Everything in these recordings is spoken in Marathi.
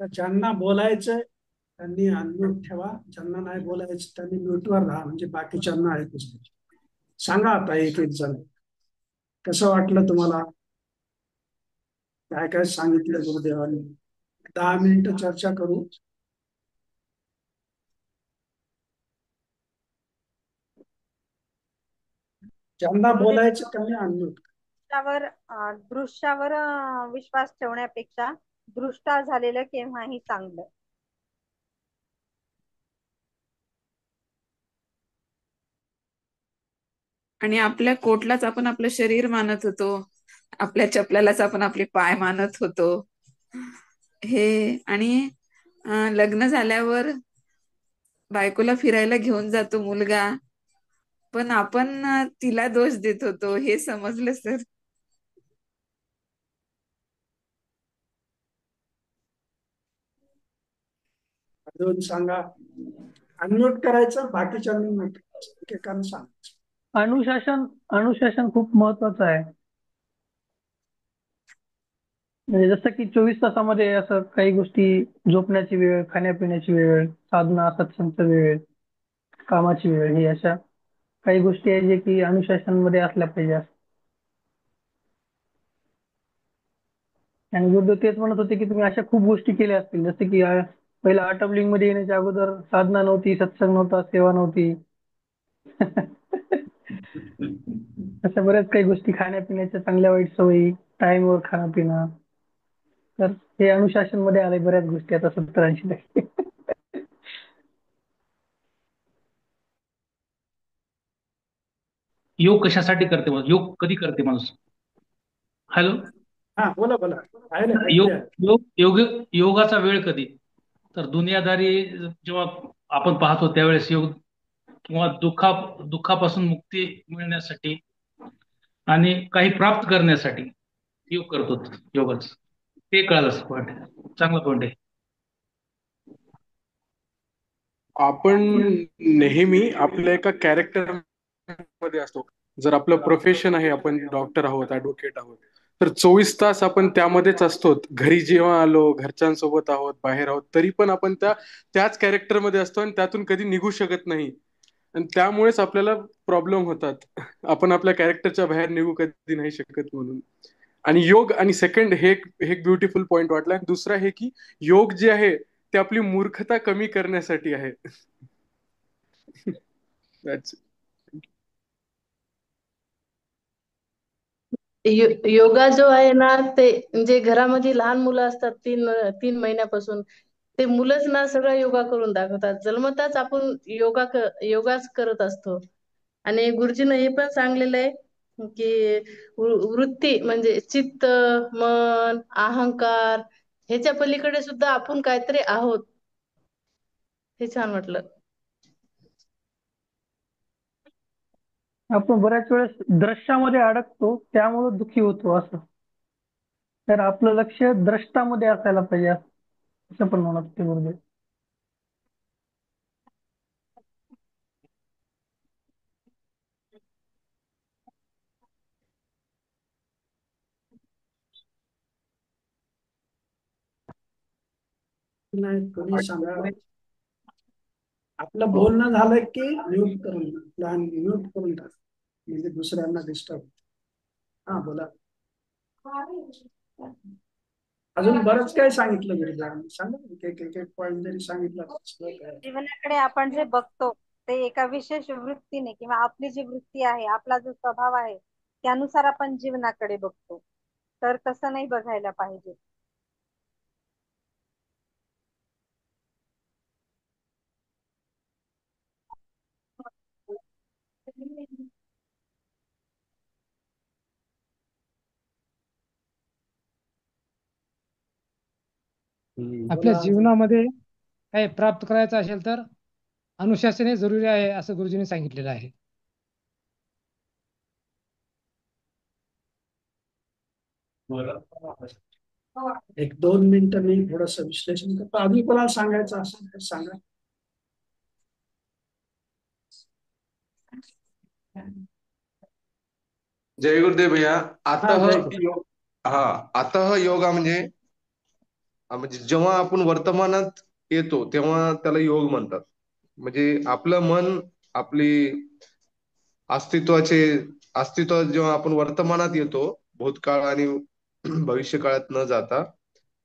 तर ज्यांना बोलायचंय त्यांनी अनम्यूट ठेवा, ज्यांना नाही बोलायचं त्यांनी म्यूटवर राहा, म्हणजे बाकीच्यांना ऐकूच नाही. सांगा आता एक एक जण, कसं वाटलं तुम्हाला? काय काय सांगितलं गुरुदेवांनी? 10 मिनिटं चर्चा करू. ज्यांना गुरुदेव, बोलायचं त्यांनी अनम्यूट. दृश्यावर विश्वास ठेवण्यापेक्षा दृष्टा झालेलं केव्हाही चांगलं. आणि आपल्या कोटलाच आपण आपलं शरीर मानत होतो, आपल्या चपल्यालाच आपण आपले पाय मानत होतो. हे आणि लग्न झाल्यावर बायकोला फिरायला घेऊन जातो मुलगा, पण आपण तिला दोष देत होतो हे समजलं सर. अजून सांगा. अनम्यूट करायचं, बाकीच्यांनी म्यूट करायचं, एकेकाने सांगायचं. अनुशासन अनुशासन खूप महत्वाचं आहे. म्हणजे जसं की 24 तासामध्ये असं काही गोष्टी, झोपण्याची वेळ, खाण्यापिण्याची वेळ, साधना सत्संगचा वेळ, कामाची वेळ, ही अशा काही गोष्टी आहेत जे की अनुशासन मध्ये असल्या पाहिजे. आणि गुरुदेव तेच म्हणत होते की तुम्ही अशा खूप गोष्टी केल्या असतील, जसे की पहिला आटबलिंग मध्ये येण्याच्या अगोदर साधना नव्हती, सत्संग नव्हता, सेवा नव्हती. अशा बऱ्याच काही गोष्टी, खाण्यापिण्याच्या चांगल्या वाईट सवयी, टाइमवर खाणं पिणं. तर हे अनुशासन मध्ये आले बऱ्याच गोष्टी आता 70-80%. योग कशासाठी करते माणूस? योग कधी करते माणूस? हॅलो. हा, बोला बोला. आहे ना, योग ऐकूया. योग योग योगाचा वेळ कधी? तर दुनियादारी जेव्हा आपण पाहतो त्यावेळेस योग, किंवा दुःखापासून मुक्ती मिळण्यासाठी आणि काही प्राप्त करण्यासाठी योग करतो. योगाच ते कळालं पॉईंट, चांगला पॉईंट आहे. आपण नेहमी आपल्या एका कॅरेक्टर मध्ये असतो. जर आपलं प्रोफेशन आहे, आपण डॉक्टर आहोत, ऍडव्होकेट आहोत, तर 24 तास आपण त्यामध्येच असतो. घरी जेव्हा आलो, घरच्यांसोबत आहोत, बाहेर आहोत, तरी पण आपण त्याच कॅरेक्टरमध्ये असतो आणि त्यातून कधी निघू शकत नाही. आणि त्यामुळेच आपल्याला प्रॉब्लेम होतात. आपण आपल्या कॅरेक्टरच्या बाहेर निघू कधी नाही शकत म्हणून. आणि योग, आणि सेकंड हे एक ब्युटिफुल पॉइंट वाटला. आणि दुसरा हे की योग जे आहे ते आपली मूर्खता कमी करण्यासाठी आहे. That's it. योगा जो आहे ना, ते जे घरामध्ये लहान मुलं असतात, 3 महिन्यापासून ते मुलंच ना सगळं योगा करून दाखवतात. जन्मताच आपण योगाच करत असतो. आणि गुरुजीनं हे पण सांगलेलं आहे की वृत्ती म्हणजे चित्त, मन, अहंकार ह्याच्या पलीकडे सुद्धा आपण काहीतरी आहोत. हे छान वाटलं. आपण बऱ्याच वेळेस दृश्यामध्ये अडकतो, त्यामुळे दुःखी होतो असं. तर आपलं लक्ष द्रष्टामध्ये असायला पाहिजे, असं पण म्हणत होते गुरुदेव. नाही, कोणी सांगा. आपलं बोलणं झालं की म्यूट करून लहान म्यूट करून टाक, म्हणजे दुसऱ्यांना डिस्टर्ब. हा, बोला. अजून बरंच काय सांगितलं गुरुदेवांनी, सांगा एक एक पॉईंट जरी सांगितलं तर सगळं काय. जीवनाकडे आपण जे बघतो ते एका विशेष वृत्तीने किंवा आपली जी वृत्ती आहे, आपला जो स्वभाव आहे त्यानुसार आपण जीवनाकडे बघतो. तर तसं नाही बघायला पाहिजे. आपल्या बोला अजून. जीवनामध्ये काही प्राप्त करायचं असेल तर अनुशासन हे जरुरी आहे, असं गुरुजींनी सांगितलेलं आहे. एक 2 मिनिटं मी थोडस विश्लेषण करतो. अजून कोणाला सांगायचं असेल तर सांगा. जय गुरुदेव भैया. हा, अतः जय गुरु. योग, हा, अतः योगा म्हणजे म्हणजे जेव्हा आपण वर्तमानात येतो तेव्हा त्याला योग म्हणतात. म्हणजे आपलं मन आपली अस्तित्वाचे अस्तित्व जेव्हा आपण वर्तमानात येतो, भूतकाळ आणि भविष्य काळात न जाता,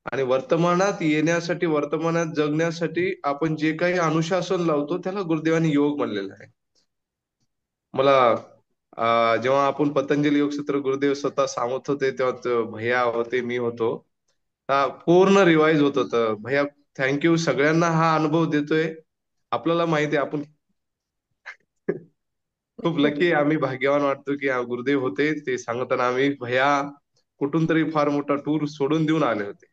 आणि वर्तमानात येण्यासाठी वर्तमानात जगण्यासाठी आपण जे काही अनुशासन लावतो त्याला गुरुदेवांनी योग म्हणलेलं आहे. मला जेव्हा आपण पतंजली योगसूत्र गुरुदेव स्वतः सांगत होते तेव्हा भैया होते, मी होतो, पूर्ण रिवाइज होत होतं. भैया थँक्यू, सगळ्यांना हा अनुभव देतोय. आपल्याला माहिती आहे आपण खूप लकी, आम्ही भाग्यवान वाटतो की गुरुदेव होते ते सांगताना आम्ही भैया कुठून तरी फार मोठा टूर सोडून देऊन आले होते.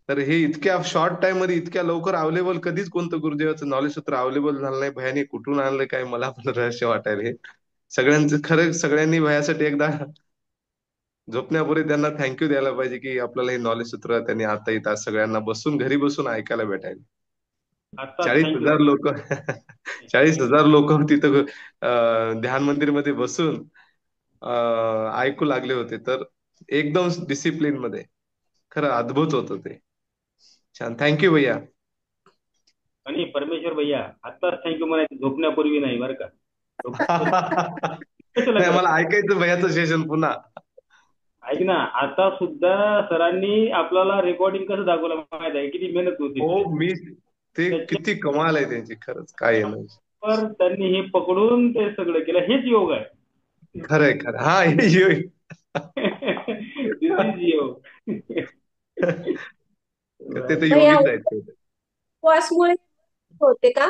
तर हे इतक्या शॉर्ट टाइम मध्ये इतक्या लवकर अवेलेबल कधीच कोणतं गुरुदेवाचं नॉलेज सूत्र अवेलेबल झालं नाही. भयाने कुठून आणलं काय मला पण रहस्य वाटायला हे. सगळ्यांचं खरं, सगळ्यांनी भयासाठी एकदा झोपण्यापूर्वी त्यांना थँक्यू द्यायला पाहिजे की आपल्याला हे नॉलेज सूत्र त्यांनी आता येतात सगळ्यांना बसून घरी बसून ऐकायला भेटायला. 40,000 लोक 40,000 लोक तिथं ध्यान मंदिर मध्ये बसून ऐकू लागले होते. तर एकदम डिसिप्लिन मध्ये खरं अद्भुत होतं ते. छान, थँक्यू भैया. आणि परमेश्वर भैया आता थँक्यू म्हणायचं, झोपण्यापूर्वी नाही बरं का. नाही, मला ऐकायचं भैयाचं सेशन पुन्हा. ऐक ना, आता सुद्धा सरांनी आपल्याला रेकॉर्डिंग कसं दाखवलं माहित आहे, किती मेहनत होती. हो, मी ते किती कमाल आहे त्यांची, खरंच काय आहे. तर त्यांनी हे पकडून ते सगळं केलं, हेच योग आहे. खरंय खरं, हा हे योग. योग ते तर योगीच आहेत. उपवासमुळे होते का?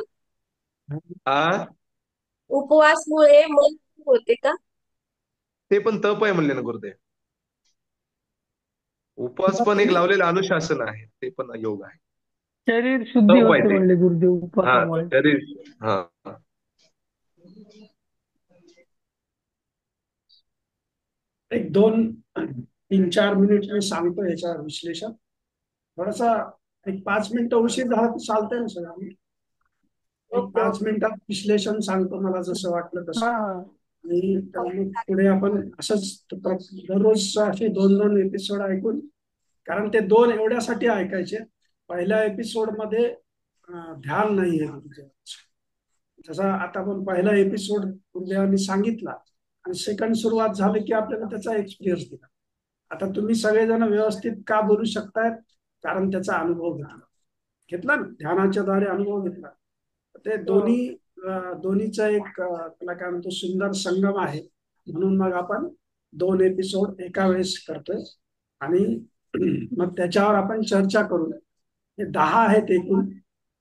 उपवासमुळे मन होते का? ते पण तप आहे म्हणले ना गुरुदेव. उपवास पण एक लावलेलं अनुशासन आहे, ते पण योग आहे. शरीर शुद्धी होते म्हणले गुरुदेव उपवासामुळे. शरीर, हा. एक 2-3-4 मिनिट मी सांगतो याच्या विश्लेषण. थोडासा एक 5 मिनिटं उशीर झाला तर चालतंय ना सर? आम्ही 5 मिनिटात विश्लेषण सांगतो मला जसं वाटलं तसं. आणि पुढे आपण असंच दररोज असे 2-2 एपिसोड ऐकून, कारण ते 2 एवढ्यासाठी ऐकायचे. पहिल्या एपिसोड मध्ये ध्यान नाहीये गुरुदेवाचं. जसा आता आपण पहिला एपिसोड गुरुदेवांनी सांगितला आणि सेकंड सुरुवात झाली की आपल्याला त्याचा एक्सपिरियन्स दिला. आता तुम्ही सगळेजण व्यवस्थित का बोलू शकतायत? कारण त्याचा अनुभव घेतला ना, ध्यानाच्या द्वारे अनुभव घेतला. ते दोन्हीचा एक त्याला काय म्हणतो सुंदर संगम आहे. म्हणून मग आपण 2 एपिसोड एका वेळेस करतोय आणि मग त्याच्यावर आपण चर्चा करू. हे 10 आहेत एकूण.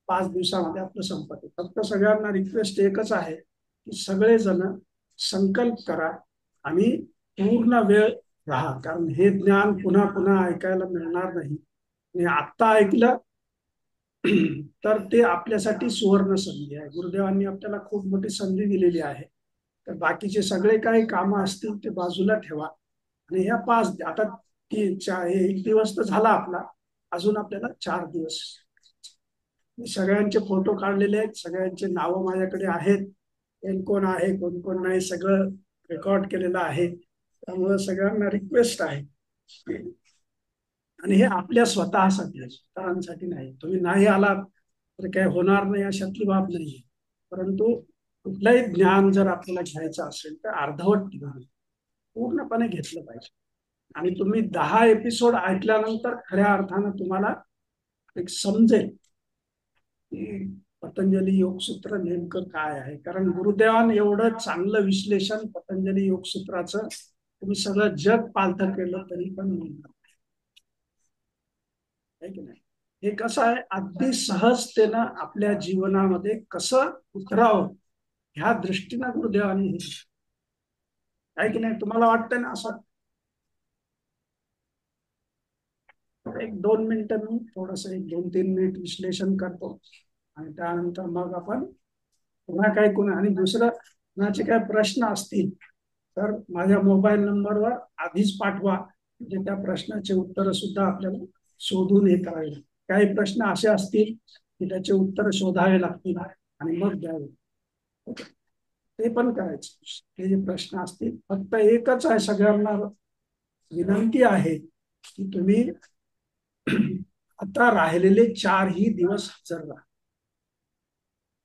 5 दिवसामध्ये आपलं संपत. फक्त सगळ्यांना रिक्वेस्ट एकच आहे की सगळेजण संकल्प करा आणि पूर्ण वेळ राहा, कारण हे ज्ञान पुन्हा पुन्हा ऐकायला मिळणार नाही. आणि आत्ता ऐकलं तर ते आपल्यासाठी सुवर्ण संधी आहे. गुरुदेवांनी आपल्याला खूप मोठी संधी दिलेली आहे. तर बाकीचे सगळे काही कामं असतील ते बाजूला ठेवा आणि ह्या 5 आता 1 दिवस तर झाला आपला, अजून आपल्याला 4 दिवस. सगळ्यांचे फोटो काढलेले आहेत, सगळ्यांचे नावं माझ्याकडे आहेत. कोण कोण आहे कोण कोण नाही सगळं रेकॉर्ड केलेलं आहे. त्यामुळे सगळ्यांना रिक्वेस्ट आहे. आणि हे आपल्या स्वतःसाठी आहे, इतरांसाठी नाही. तुम्ही नाही आलात तर काही होणार नाही अशातली बाब नाहीये. परंतु कुठलंही ज्ञान जर आपल्याला घ्यायचं असेल तर अर्धवट ज्ञान पूर्णपणे घेतलं पाहिजे. आणि तुम्ही 10 एपिसोड ऐकल्यानंतर खऱ्या अर्थानं तुम्हाला एक समजेल की पतंजली योगसूत्र नेमकं काय आहे. कारण गुरुदेवान एवढं चांगलं विश्लेषण पतंजली योगसूत्राचं तुम्ही सगळं जग पालथं केलं तरी पण मिळणार आहे की नाही. हे कसं आहे, अगदी सहजतेनं आपल्या जीवनामध्ये कसं उतरावं ह्या दृष्टीनं गुरुदेवाने हे आहे की नाही. तुम्हाला वाटतंय ना असं? 1-2 मिनिटं मी थोडस 1-2-3 मिनिट विश्लेषण करतो आणि त्यानंतर मग आपण पुन्हा काय आणि दुसरं कुणाचे काय प्रश्न असतील तर माझ्या मोबाईल नंबरवर आधीच पाठवा, म्हणजे त्या प्रश्नाचे उत्तर सुद्धा आपल्याला शोधून हे करावे. काही प्रश्न असे असतील की त्याचे उत्तर शोधावे लागतील आणि मग द्यावे, ते पण करायचं. हे जे प्रश्न असतील फक्त एकच आहे, सगळ्यांना विनंती आहे की तुम्ही आता राहिलेले 4ही दिवस हजर राहा.